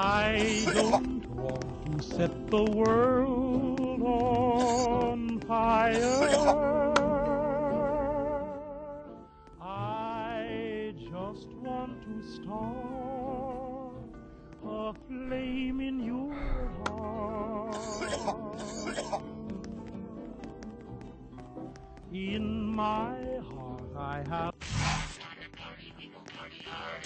I don't want to set the world on fire. I just want to start a flame in your heart. In my heart I have Party, people, party hard.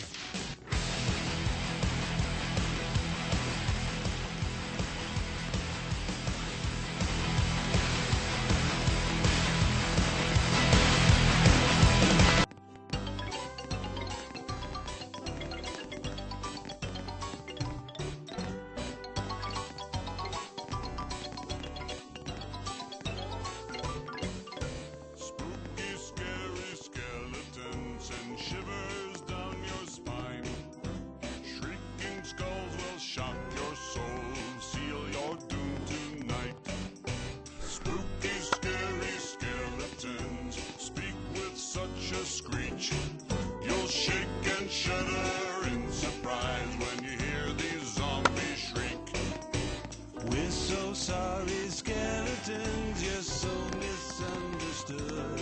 Screech. You'll shake and shudder in surprise when you hear these zombies shriek. We're so sorry, skeletons, you're so misunderstood.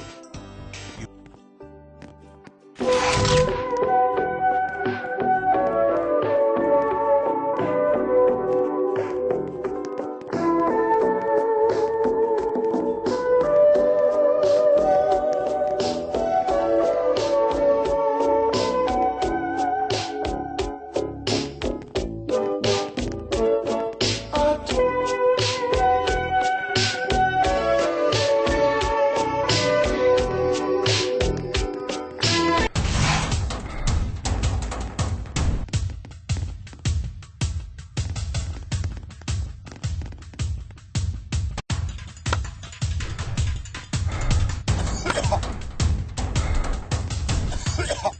Yeah.